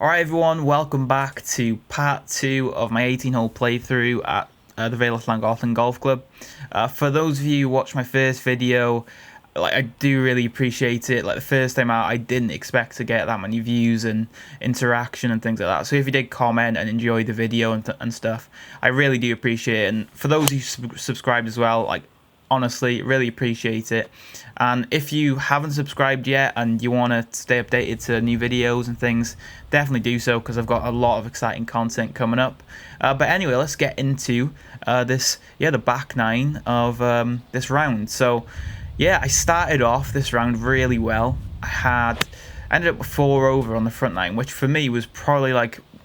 Alright everyone, welcome back to part 2 of my 18-hole playthrough at the Vale of Llangollen Golf Club. For those of you who watched my first video, I do really appreciate it. The first time out, I didn't expect to get that many views and interaction and things like that. So if you did comment and enjoy the video and stuff, I really do appreciate it. And for those who subscribed as well, honestly, really appreciate it. And if you haven't subscribed yet and you want to stay updated to new videos and things, definitely do so, because I've got a lot of exciting content coming up. But anyway, let's get into the back nine of this round. So yeah, I started off this round really well. I ended up with 4 over on the front nine, which for me was probably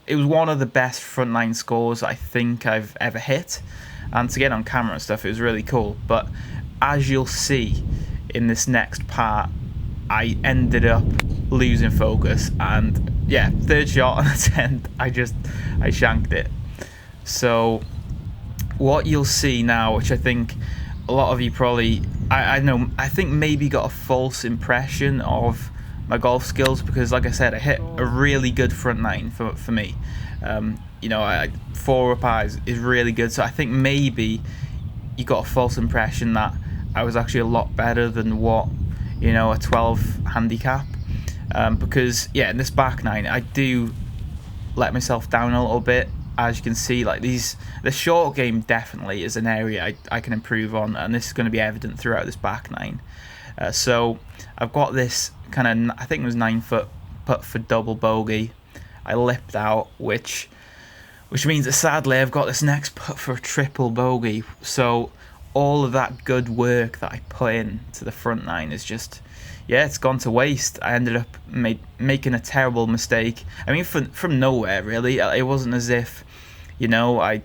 it was one of the best front nine scores I think I've ever hit. And to get on camera and stuff, it was really cool. But as you'll see in this next part, I ended up losing focus, and yeah, third shot on a 10th, I shanked it. So what you'll see now, which I think a lot of you probably, I think maybe got a false impression of my golf skills, because like I said, I hit a really good front nine for me. 4 over par is really good, so I think maybe you got a false impression that I was actually a lot better than what, a 12 handicap, because yeah, in this back nine I do let myself down a little bit. As you can see, the short game definitely is an area I can improve on, and this is going to be evident throughout this back nine. So I've got this kind of, I think it was 9-foot putt for double bogey. I lipped out, which means that sadly I've got this next putt for a triple bogey. So all of that good work that I put in to the front nine is just, yeah, it's gone to waste. I ended up making a terrible mistake. I mean, from nowhere really. It wasn't as if, I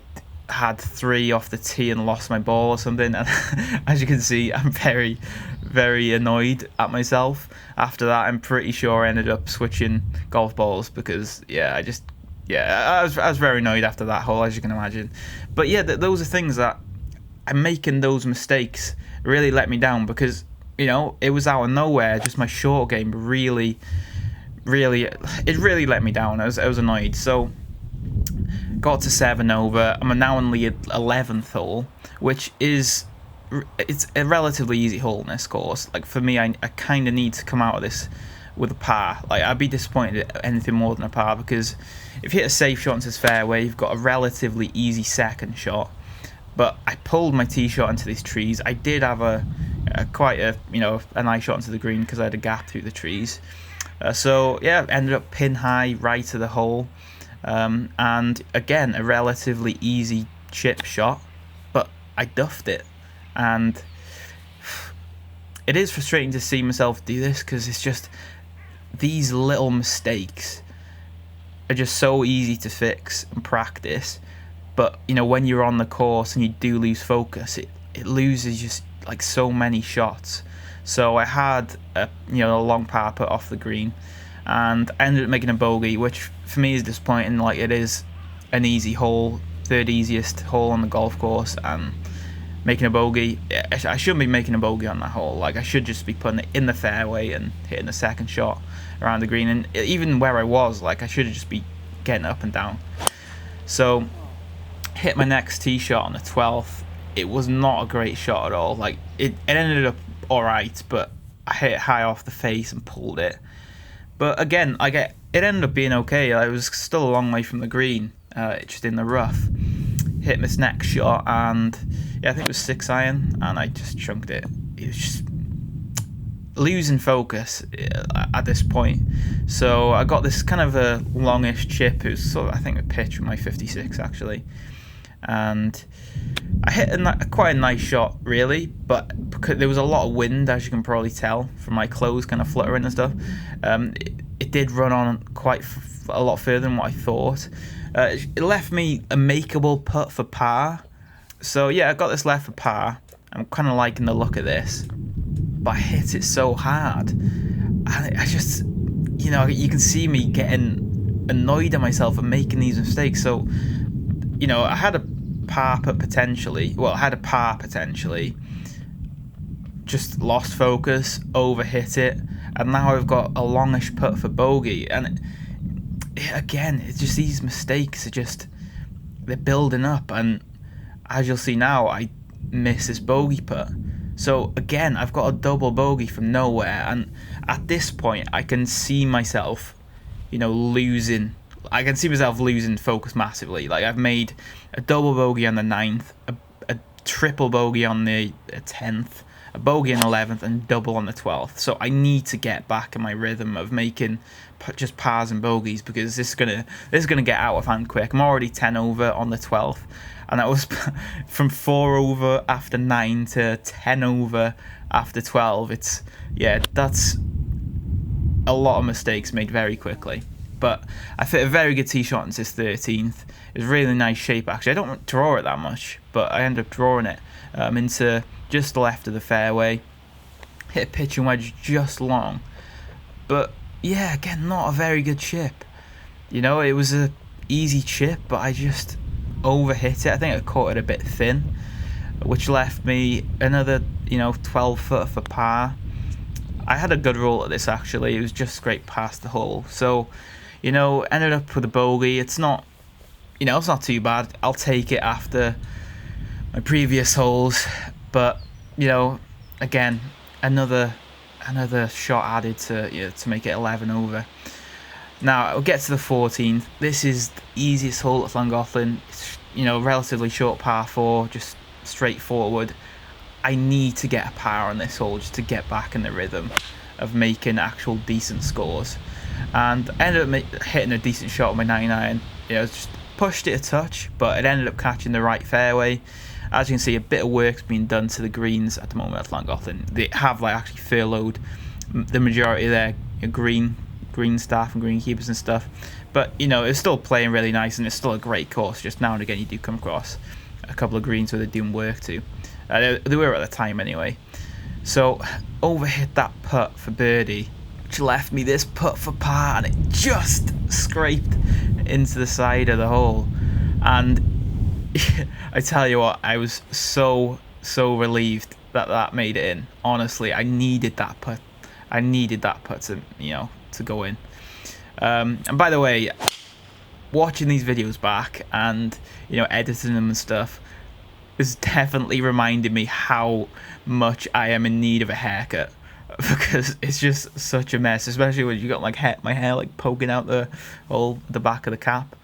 had 3 off the tee and lost my ball or something. And as you can see, I'm very, very annoyed at myself. After that, I'm pretty sure I ended up switching golf balls, because yeah, I was very annoyed after that hole, as you can imagine. But yeah, those are things that I'm making. Those mistakes really let me down, because it was out of nowhere. Just my short game really let me down. I was annoyed. So got to 7 over. I'm now on the 11th hole, which is, it's a relatively easy hole in this course. For me, I kind of need to come out of this with a par. I'd be disappointed at anything more than a par, because if you hit a safe shot into this fairway, you've got a relatively easy second shot. But I pulled my tee shot into these trees. I did have quite a nice shot into the green, because I had a gap through the trees. So yeah, ended up pin high right to the hole, and again a relatively easy chip shot, but I duffed it. And it is frustrating to see myself do this, because it's just these little mistakes are just so easy to fix and practice. But when you're on the course and you do lose focus, it loses just so many shots. So I had a long par putt off the green, and I ended up making a bogey, which for me is disappointing. It is an easy hole, 3rd easiest hole on the golf course, and making a bogey, I shouldn't be making a bogey on that hole. I should just be putting it in the fairway and hitting the second shot around the green. And even where I was, I should just be getting up and down. So hit my next tee shot on the 12th. It was not a great shot at all. It ended up alright, but I hit it high off the face and pulled it. But again, it ended up being okay. I was still a long way from the green, just in the rough. Hit this next shot, and yeah, I think it was 6 iron, and I just chunked it. It was just losing focus at this point. So I got this kind of a longish chip. It was sort of, I think, a pitch with my 56 actually, and I hit quite a nice shot really, but because there was a lot of wind, as you can probably tell from my clothes kind of fluttering and stuff, it did run on quite a lot further than what I thought. It left me a makeable putt for par. So yeah, I got this left for par. I'm kind of liking the look of this, but I hit it so hard, and I just, you can see me getting annoyed at myself for making these mistakes. So, I had a par putt potentially. Well, I had a par potentially. Just lost focus, overhit it, and now I've got a longish putt for bogey, and again, it's just these mistakes are just, they're building up, and as you'll see now, I miss this bogey putt. So again, I've got a double bogey from nowhere, and at this point, I can see myself, losing. I can see myself losing focus massively. Like, I've made a double bogey on the 9th, a triple bogey on the 10th, a bogey on the 11th, and double on the 12th. So I need to get back in my rhythm of making just pars and bogeys, because this is gonna get out of hand quick. I'm already 10 over on the 12th, and that was from 4 over after 9 to 10 over after 12. That's a lot of mistakes made very quickly. But I fit a very good tee shot into this 13th. It was really nice shape, actually. I don't draw it that much, but I ended up drawing it into just the left of the fairway. Hit a pitch and wedge just long. But yeah, again, not a very good chip. It was a easy chip, but I just overhit it. I think I caught it a bit thin, which left me another 12 foot for par. I had a good roll at this, actually. It was just scraped past the hole. So, ended up with a bogey. It's not, it's not too bad. I'll take it after my previous holes. But, again, another shot added to make it 11 over. Now, I'll get to the 14th. This is the easiest hole at Llangollen. It's, relatively short par 4, just straightforward. I need to get a par on this hole just to get back in the rhythm of making actual decent scores. And I ended up hitting a decent shot with my 9-iron. Just pushed it a touch, but it ended up catching the right fairway. As you can see, a bit of work's being done to the greens at the moment at Llangollen. They have actually furloughed the majority of their green staff and greenkeepers and stuff. But it's still playing really nice, and it's still a great course. Just now and again, you do come across a couple of greens where they're doing work to. They were at the time anyway. So overhit that putt for birdie, which left me this putt for par, and it just scraped into the side of the hole. And I tell you what, I was so relieved that made it in. Honestly, I needed that putt. I needed that putt to go in. And by the way, watching these videos back and editing them and stuff is definitely reminding me how much I am in need of a haircut, because it's just such a mess, especially when you got my hair poking out the back of the cap.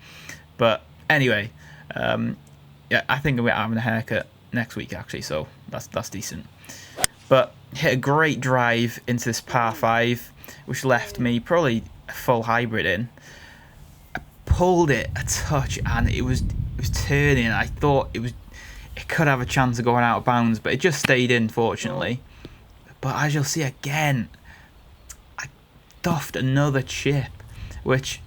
But anyway, I think I'm having a haircut next week, actually, so that's decent. But hit a great drive into this par 5, which left me probably a full hybrid in. I pulled it a touch, and it was turning. I thought it could have a chance of going out of bounds, but it just stayed in, fortunately. But as you'll see again, I duffed another chip, which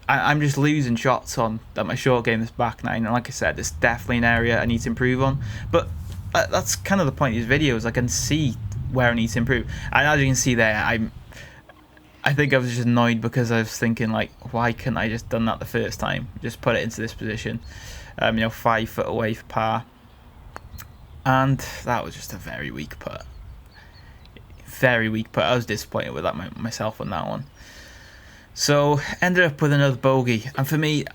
I'm just losing shots on at my short game this back 9. And like I said, it's definitely an area I need to improve on. But that's kind of the point of these videos. I can see where I need to improve. And as you can see there, I think I was just annoyed because I was thinking, why couldn't I just done that the first time? Just put it into this position. 5 foot away for par. And that was just a very weak putt. Very weak putt. I was disappointed with that myself on that one. So, ended up with another bogey. And for me,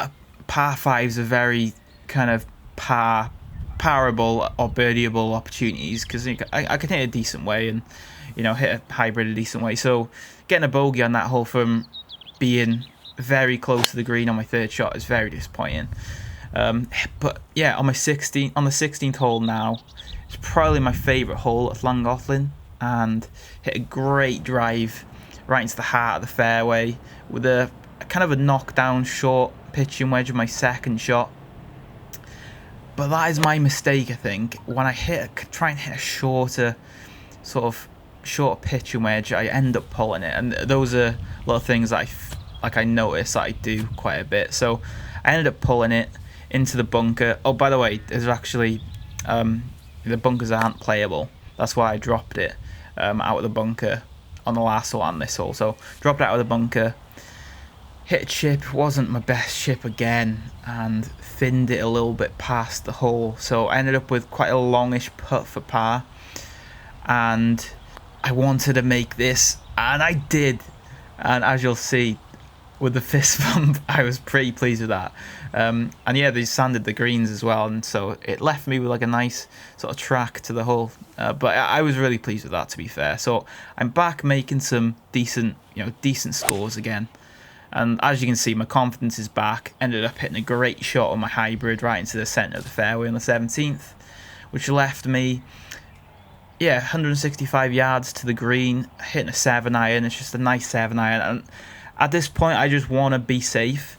par 5s are very kind of parable or birdieable opportunities, because I can hit a decent way and hit a hybrid a decent way. So getting a bogey on that hole from being very close to the green on my 3rd shot is very disappointing. But yeah, on the 16th hole now, it's probably my favourite hole at Llangollen, and hit a great drive right into the heart of the fairway with a kind of a knockdown short pitching wedge of my 2nd shot. But that is my mistake, I think. When I try and hit a shorter pitching wedge, I end up pulling it, and those are little things that I notice that I do quite a bit. So I ended up pulling it into the bunker. Oh, by the way, there's actually the bunkers aren't playable. That's why I dropped it out of the bunker on the last hole and this hole. So dropped it out of the bunker. Hit a chip, wasn't my best chip again, and thinned it a little bit past the hole. So I ended up with quite a longish putt for par, and I wanted to make this, and I did. And as you'll see, with the fist bump. I was pretty pleased with that. And yeah, they sanded the greens as well, and so it left me with like a nice sort of track to the hole. But I was really pleased with that, to be fair. So I'm back making some decent scores again. And as you can see, my confidence is back. Ended up hitting a great shot on my hybrid right into the centre of the fairway on the 17th, which left me, 165 yards to the green, hitting a 7-iron. It's just a nice 7-iron. And at this point, I just want to be safe.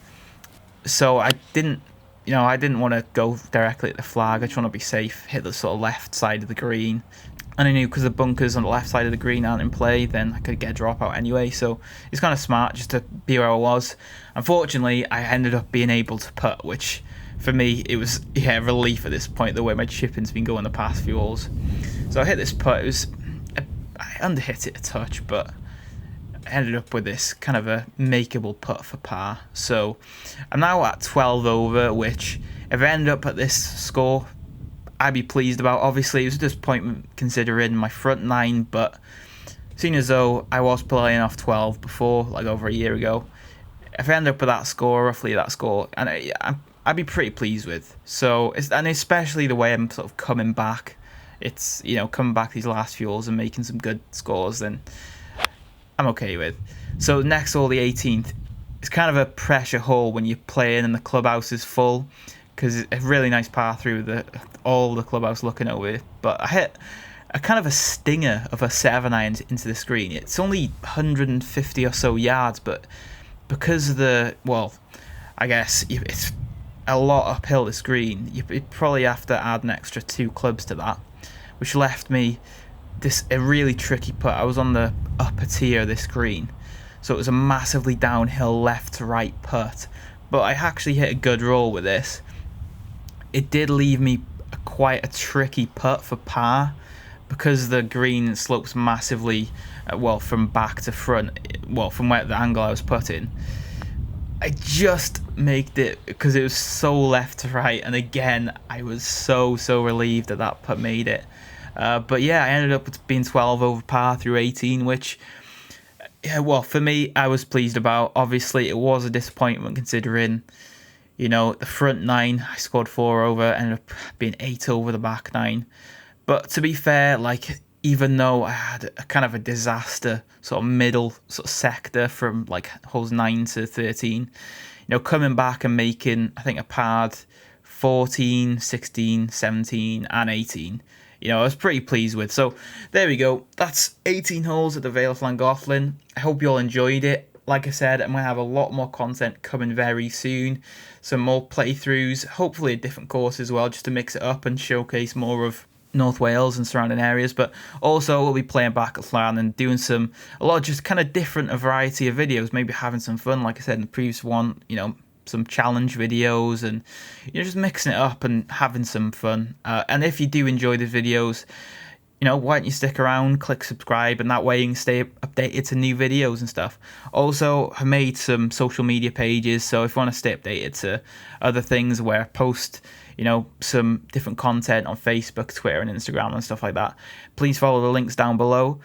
So I didn't want to go directly at the flag. I just want to be safe, hit the sort of left side of the green. And I knew because the bunkers on the left side of the green aren't in play, then I could get a dropout anyway. So it's kind of smart just to be where I was. Unfortunately, I ended up being able to putt, which for me, it was a relief at this point, the way my chipping's been going the past few holes. So I hit this putt. I underhit it a touch, but I ended up with this kind of a makeable putt for par. So I'm now at 12 over, which if I ended up at this score, I'd be pleased about. Obviously, it was a disappointment considering my front nine, but seeing as though I was playing off 12 before, like over a year ago, if I end up with that score, roughly that score, and I'd be pretty pleased with. So, and especially the way I'm sort of coming back, it's, coming back these last few holes and making some good scores, then I'm okay with. So next hole, the 18th, it's kind of a pressure hole when you're playing and the clubhouse is full, because it's a really nice par through with all the clubhouse looking over it. But I hit a kind of a stinger of a 7-iron into the screen. It's only 150 or so yards, but because of I guess it's a lot uphill this green, you'd probably have to add an extra 2 clubs to that, which left me a really tricky putt. I was on the upper tier of this green, so it was a massively downhill left to right putt, but I actually hit a good roll with this. It did leave me quite a tricky putt for par, because the green slopes massively, from back to front, from where the angle I was putting. I just made it because it was so left to right, and again, I was so relieved that putt made it. But yeah, I ended up being 12 over par through 18, which, for me, I was pleased about. Obviously, it was a disappointment considering, the front 9, I scored 4 over, ended up being 8 over the back 9. But to be fair, even though I had a kind of a disaster sort of middle sort of sector from holes 9 to 13, coming back and making, I think, a par 14, 16, 17 and 18, I was pretty pleased with. So there we go. That's 18 holes at the Vale of Llangollen. I hope you all enjoyed it. Like I said, I'm going to have a lot more content coming very soon. Some more playthroughs, hopefully a different course as well, just to mix it up and showcase more of North Wales and surrounding areas. But also we'll be playing back at Llan and doing a lot of just kind of different, a variety of videos, maybe having some fun, like I said in the previous one, some challenge videos, and just mixing it up and having some fun. And if you do enjoy the videos, why don't you stick around, click subscribe, and that way you can stay updated to new videos and stuff. Also, I made some social media pages, so if you want to stay updated to other things where I post, some different content on Facebook, Twitter, and Instagram and stuff like that, please follow the links down below.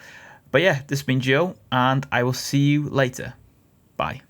But yeah, this has been Joe, and I will see you later. Bye.